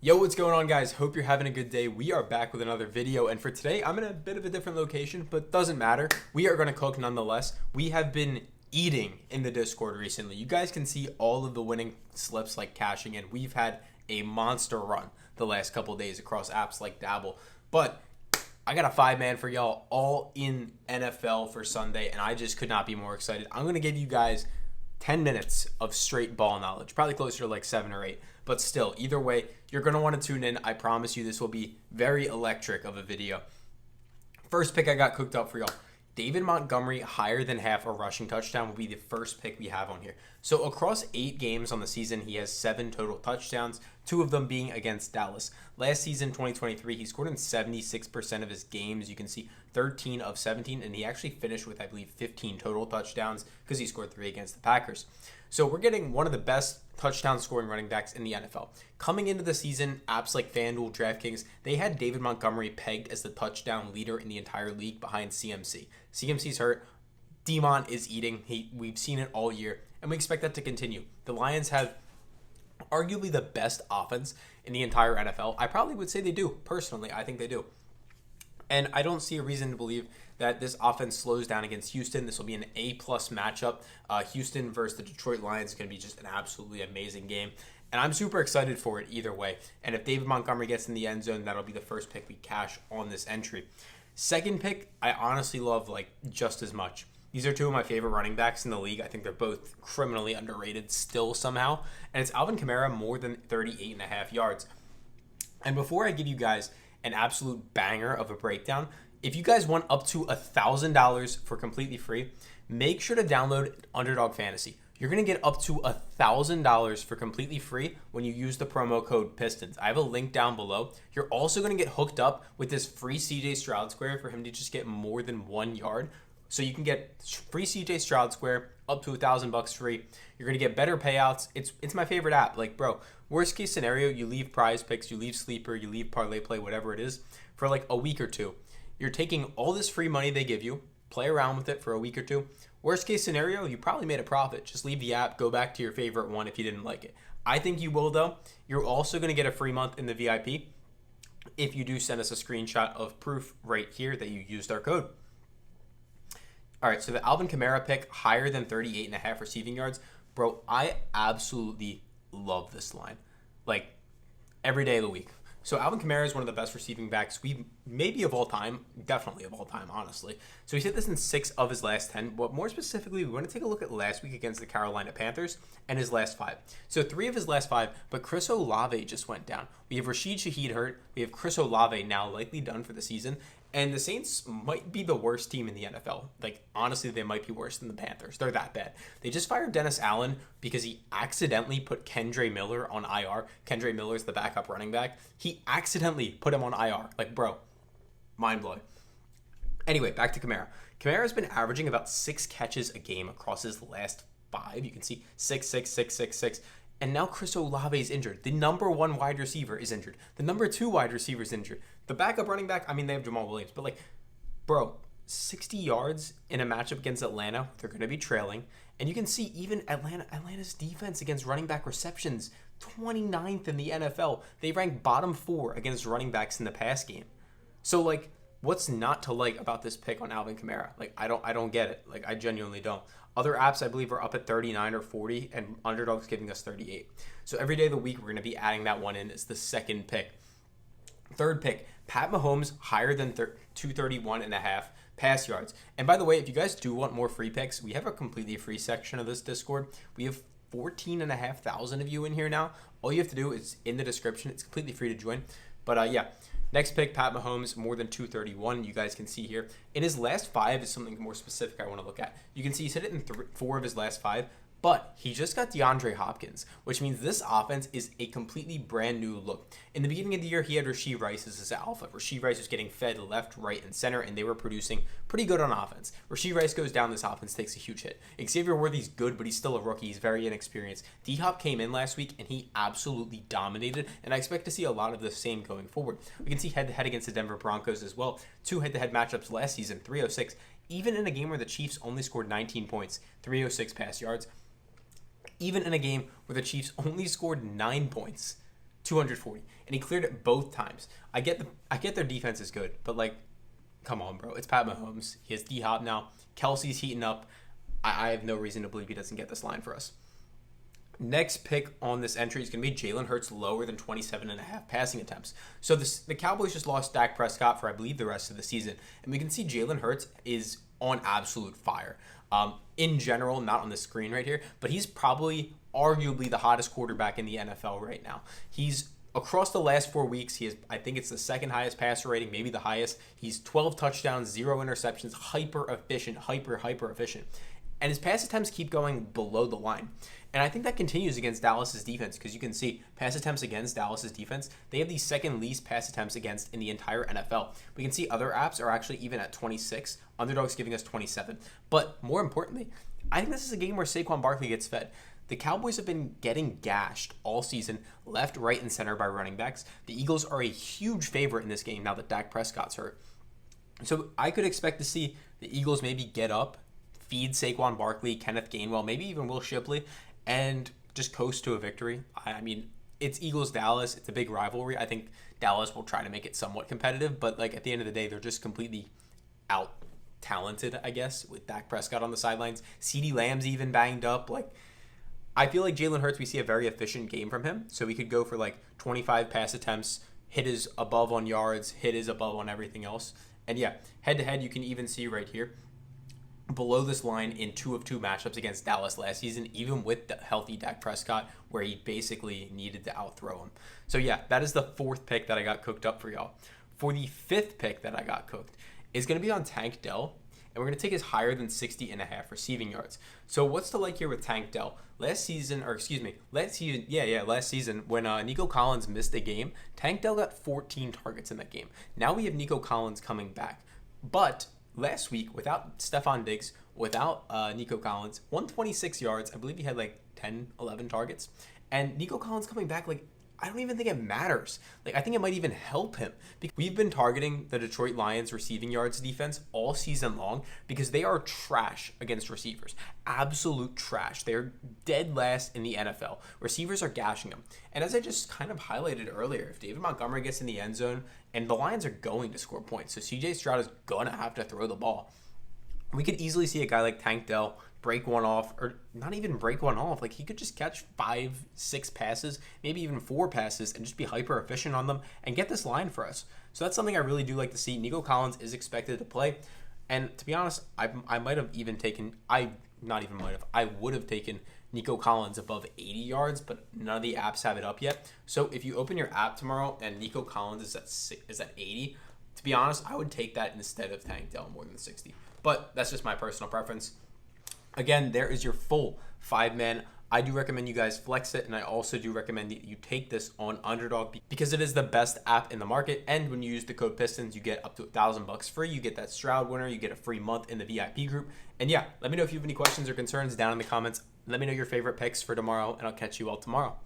Yo, what's going on, guys? Hope you're having a good day. We are back with another video, and for today, I'm in a bit of a different location, but doesn't matter. We are going to cook nonetheless. We have been eating in the Discord recently. You guys can see all of the winning slips like cashing in. We've had a monster run the last couple days across apps like Dabble, but I got a 5-man for y'all all in NFL for Sunday, and I just could not be more excited. I'm going to give you guys 10 minutes of straight ball knowledge, probably closer to like 7 or 8, but still, either way, you're going to want to tune in. I promise you this will be very electric of a video. First pick I got cooked up for y'all. David Montgomery higher than half a rushing touchdown will be the first pick we have on here. So across 8 games on the season, he has 7 total touchdowns, 2 of them being against Dallas. Last season, 2023, he scored in 76% of his games. You can see 13 of 17, and he actually finished with, I believe, 15 total touchdowns because he scored 3 against the Packers. So we're getting one of the best touchdown scoring running backs in the NFL. Coming into the season, apps like Fanduel, Draftkings, they had David Montgomery pegged as the touchdown leader in the entire league behind CMC. CMC's hurt. Demon is eating. We've seen it all year, and we expect that to continue. The Lions have arguably the best offense in the entire NFL. I probably would say they do. Personally, I think they do. And I don't see a reason to believe that this offense slows down against Houston. This will be an A-plus matchup. Houston versus the Detroit Lions is going to be just an absolutely amazing game. And I'm super excited for it either way. And if David Montgomery gets in the end zone, that'll be the first pick we cash on this entry. Second pick, I honestly love like just as much. These are 2 of my favorite running backs in the league. I think they're both criminally underrated still somehow. And it's Alvin Kamara more than 38.5 yards. And before I give you guys an absolute banger of a breakdown, if you guys want up to $1,000 for completely free, make sure to download Underdog Fantasy. You're going to get up to $1,000 for completely free when you use the promo code Pistons. I have a link down below. You're also going to get hooked up with this free CJ Stroud square for him to just get more than 1 yard. So you can get free CJ Stroud square up to $1,000 free. You're going to get better payouts. It's my favorite app. Like, bro, worst case scenario, you leave PrizePicks, you leave Sleeper, you leave Parlay Play, whatever it is, for like a week or 2. You're taking all this free money they give you, play around with it for a week or 2. Worst case scenario, you probably made a profit. Just leave the app, go back to your favorite one if you didn't like it. I think you will, though. You're also going to get a free month in the VIP if you do send us a screenshot of proof right here that you used our code. All right, so the Alvin Kamara pick, higher than 38.5 receiving yards. Bro, I absolutely love this line. Like, every day of the week. So Alvin Kamara is one of the best receiving backs maybe of all time, definitely of all time, honestly. So he's hit this in 6 of his last 10, but more specifically, we want to take a look at last week against the Carolina Panthers and his last 5. So 3 of his last 5, but Chris Olave just went down. We have Rashid Shaheed hurt. We have Chris Olave now likely done for the season. And the Saints might be the worst team in the NFL. Like, honestly, they might be worse than the Panthers. They're that bad. They just fired Dennis Allen because he accidentally put Kendre Miller on IR. Kendre Miller's the backup running back. He accidentally put him on IR. Like, bro, mind-blowing. Anyway, back to Kamara. Kamara has been averaging about 6 catches a game across his last 5. You can see 6, 6, 6, 6, 6. And now Chris Olave is injured. The number 1 wide receiver is injured. The number 2 wide receiver is injured. The backup running back, I mean, they have Jamal Williams. But, like, bro, 60 yards in a matchup against Atlanta, they're going to be trailing. And you can see even Atlanta's defense against running back receptions, 29th in the NFL. They rank bottom 4 against running backs in the pass game. So, like, what's not to like about this pick on Alvin Kamara? Like, I don't get it. Like, I genuinely don't. Other apps, I believe, are up at 39 or 40, and Underdog's giving us 38. So every day of the week, we're going to be adding that one in as the second pick. Third pick, Pat Mahomes, higher than 231.5 pass yards. And by the way, if you guys do want more free picks, we have a completely free section of this Discord. We have 14,500 of you in here now. All you have to do is in the description. It's completely free to join. But yeah. Next pick, Pat Mahomes, more than 231. You guys can see here. In his last 5 is something more specific I want to look at. You can see he's hit it in 4 of his last 5, but he just got DeAndre Hopkins, which means this offense is a completely brand new look. In the beginning of the year, he had Rashee Rice as his alpha. Rashee Rice was getting fed left, right, and center, and they were producing pretty good on offense. Rashee Rice goes down, this offense takes a huge hit. Xavier Worthy's good, but he's still a rookie. He's very inexperienced. D-Hop came in last week, and he absolutely dominated, and I expect to see a lot of the same going forward. We can see head-to-head against the Denver Broncos as well. 2 head-to-head matchups last season, 306. Even in a game where the Chiefs only scored 19 points, 306 pass yards. Even in a game where the Chiefs only scored 9 points, 240, and he cleared it both times. I get their defense is good, but like, come on, bro. It's Pat Mahomes. He has D-Hop now. Kelsey's heating up. I have no reason to believe he doesn't get this line for us. Next pick on this entry is going to be Jaylen Herz lower than 27.5 passing attempts. So the Cowboys just lost Dak Prescott for, I believe, the rest of the season. And we can see Jaylen Herz is on absolute fire. In general, not on the screen right here, but he's probably arguably the hottest quarterback in the NFL right now. He's across the last 4 weeks, he has, I think it's the second highest passer rating, maybe the highest. He's 12 touchdowns, 0 interceptions, hyper efficient. And his pass attempts keep going below the line. And I think that continues against Dallas's defense, because you can see pass attempts against Dallas's defense, they have the second least pass attempts against in the entire NFL. We can see other apps are actually even at 26. Underdog's giving us 27. But more importantly, I think this is a game where Saquon Barkley gets fed. The Cowboys have been getting gashed all season, left, right, and center by running backs. The Eagles are a huge favorite in this game now that Dak Prescott's hurt. So I could expect to see the Eagles maybe get up, feed Saquon Barkley, Kenneth Gainwell, maybe even Will Shipley, and just coast to a victory. I mean, it's Eagles-Dallas. It's a big rivalry. I think Dallas will try to make it somewhat competitive, but like at the end of the day, they're just completely out-talented, I guess, with Dak Prescott on the sidelines. CeeDee Lamb's even banged up. Like, I feel like Jaylen Herz, we see a very efficient game from him, so we could go for like 25 pass attempts, hit his above on yards, hit his above on everything else. And yeah, head-to-head, you can even see right here, below this line in 2 of 2 matchups against Dallas last season, even with the healthy Dak Prescott, where he basically needed to outthrow him. So yeah, that is the 4th pick that I got cooked up for y'all. For the 5th pick that I got cooked is going to be on Tank Dell, and we're going to take his higher than 60.5 receiving yards. So what's to like here with Tank Dell? Last season, when Nico Collins missed a game, Tank Dell got 14 targets in that game. Now we have Nico Collins coming back, but last week, without Stephon Diggs, without Nico Collins, 126 yards. I believe he had like 10, 11 targets. And Nico Collins coming back, like, I don't even think it matters. Like, I think it might even help him. We've been targeting the Detroit Lions receiving yards defense all season long because they are trash against receivers. Absolute trash. They're dead last in the NFL. Receivers are gashing them. And as I just kind of highlighted earlier, if David Montgomery gets in the end zone, and the Lions are going to score points, so CJ Stroud is going to have to throw the ball. We could easily see a guy like Tank Dell break one off, or not even break one off. Like, he could just catch 5, 6 passes, maybe even 4 passes, and just be hyper efficient on them and get this line for us. So that's something I really do like to see. Nico Collins is expected to play. And to be honest, I might have even taken, I would have taken Nico Collins above 80 yards, but none of the apps have it up yet. So if you open your app tomorrow and Nico Collins is at 80, to be honest, I would take that instead of Tank Dell more than 60. But that's just my personal preference. Again, there is your full 5-man. I do recommend you guys flex it, and I also do recommend that you take this on Underdog because it is the best app in the market. And when you use the code Pistons, you get up to $1,000 free. You get that Stroud winner. You get a free month in the VIP group. And yeah, let me know if you have any questions or concerns down in the comments. Let me know your favorite picks for tomorrow, and I'll catch you all tomorrow.